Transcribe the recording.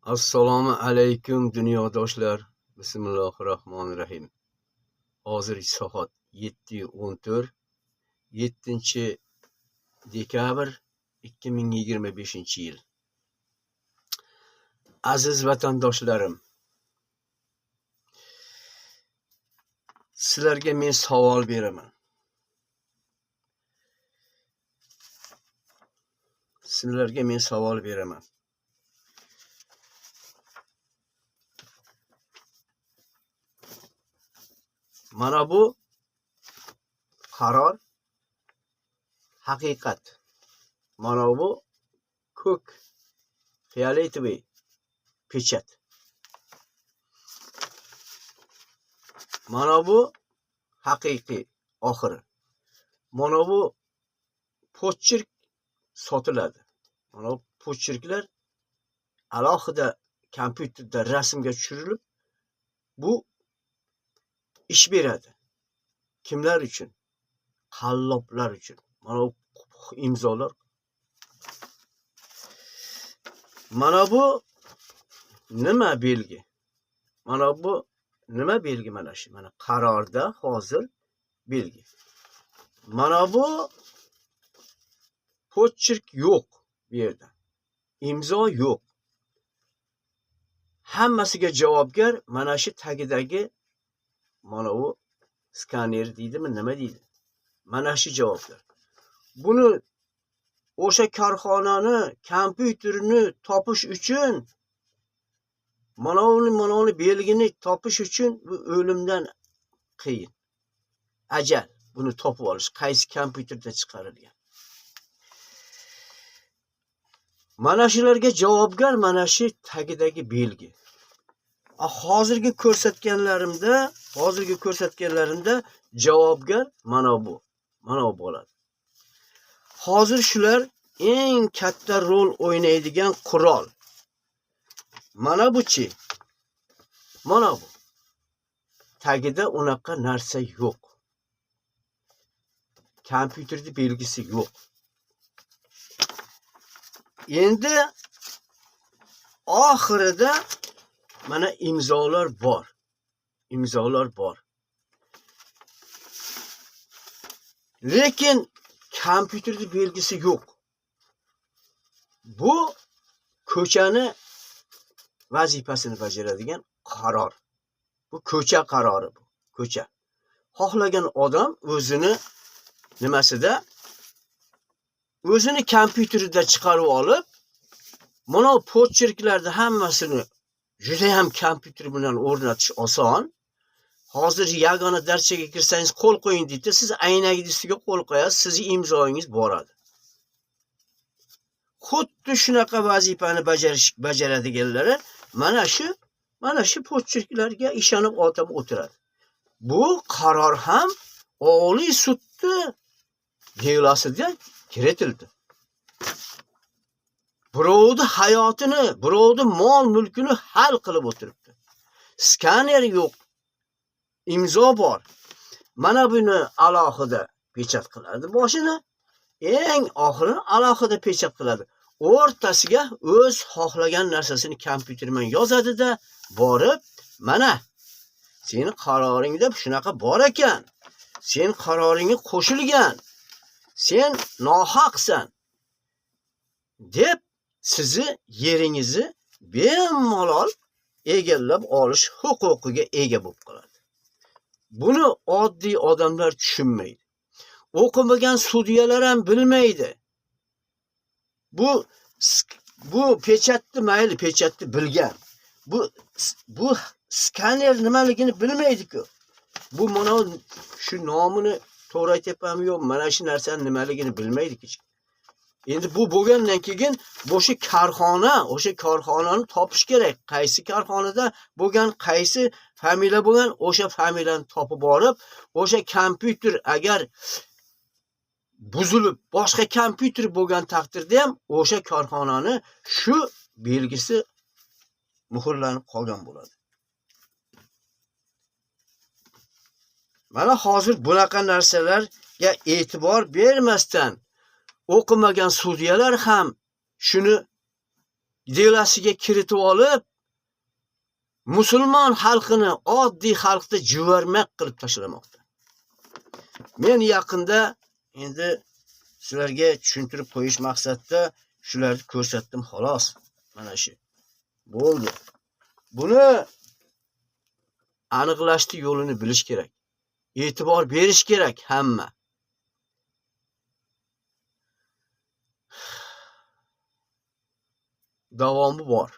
Assalomu alaykum dunyodoshlar. Bismillahirrohmanirrohim. Hozir soat 7:14, 7-dekabr 2025-yil. Aziz vatandoshlarim, sizlarga men savol beraman. Mana bu qaror haqiqat. Mana bu ko'k fioletoviy pechat. Mana bu haqiqiy oxiri. Mana bu pochirk sotiladi. Mana bu pochirklar alohida kompyuterda rasmga tushirilib, bu ish beradi. Kimlar uchun? Qalloblar uchun. Mana bu imzolar. Mana bu nima belgi? Mana bu nima belgi mana shu? Mana qarorda hozir belgi. Mana bu pochirk yo'q bu yerda. Imzo yo'q. Hammasiga javobgar mana shu tagidagi mana bu skaner deydimi, nima deydi? Mana shu javobgar. Buni o'sha korxonani kompyuterini topish uchun, mana uni belgini topish uchun bu o'limdan qiyin. Ajal buni topib olish, qaysi kompyuterda chiqarilgan. Mana shularga javobgar mana shu tagidagi belgi. Hozirgi ko'rsatganlarimda javobgar mana bu bo'ladi. Hozir shular eng katta rol o'ynaydigan qurol. Mana bu-chi? Mana bu. Tagida unaqa narsa yo'q. Kompyuterda belgisi yo'q. Endi oxirida mana imzolar bor. Lekin kompyuterda belgisi yo'q. Bu ko'chani vazifasini bajaradigan qaror. Bu ko'cha qarori bu. Ko'cha. Xohlagan odam o'zini kompyuterida chiqarib olib, mana bu pochirklarni hammasini juda ham kompyuter bilan o'rnatish oson. Hozir yagona darschaga kirsangiz qo'l qo'ying deydi, siz aynagingiz ustiga qo'l qo'yasiz, sizning imzoingiz boradi. Xuddi shunaqa vazifani bajaradiganlari mana shu pochirklarga ishonib o'tab o'tiradi. Bu qaror ham Oliy sudda devrasida kiritildi. Birovni hayotini, birovni mol-mulkini hal qilib o'tiribdi. Skaner yo'q. Imzo bor. Mana buni alohida pechat qiladi boshini, eng oxirini alohida pechat qiladi. O'rtasiga o'z xohlagan narsasini kompyuter bilan yozadi-da, borib, mana seni qaroringda shunaqa bor ekan. Sen qaroringga qo'shilgan. Sen nohaqsan deb sizni yeringizni bemalol egallab olish huquqiga ega bo'lib qoladi. Buni oddiy odamlar tushunmaydi. O'qimagan sudyalar ham bilmaydi. Bu pechatni mayli, pechatni bilgan. Bu skaner nimaligini bilmaydi-ku. Bu mana shu nomini to'g'ri aytyapmanmi yo'q, mana shu narsani nimaligini bilmaydi-ku. Endi bu bo'lgandan keyin o'sha korxonani topish kerak. Qaysi korxonada bo'lgan, qaysi familiya bo'lgan, o'sha familiyani topib borib, o'sha kompyuter agar buzilib, boshqa kompyuter bo'lgan taqdirda ham o'sha korxonani shu belgisi muhrlanib qolgan bo'ladi. Mana hozir bunaqa narsalarga e'tibor bermasdan o'qimagan sudyalar ham shuni delasiga kiritib olib, musulmon xalqini oddiy xalqni juvarmak qilib tashlamoqda. Men yaqinda endi sizlarga tushuntirib qo'yish maqsadida shularni ko'rsatdim xolos. Mana shu. Bo'ldi. Buni aniqlashni yo'lini bilish kerak. E'tibor berish kerak hamma. Davomi bor.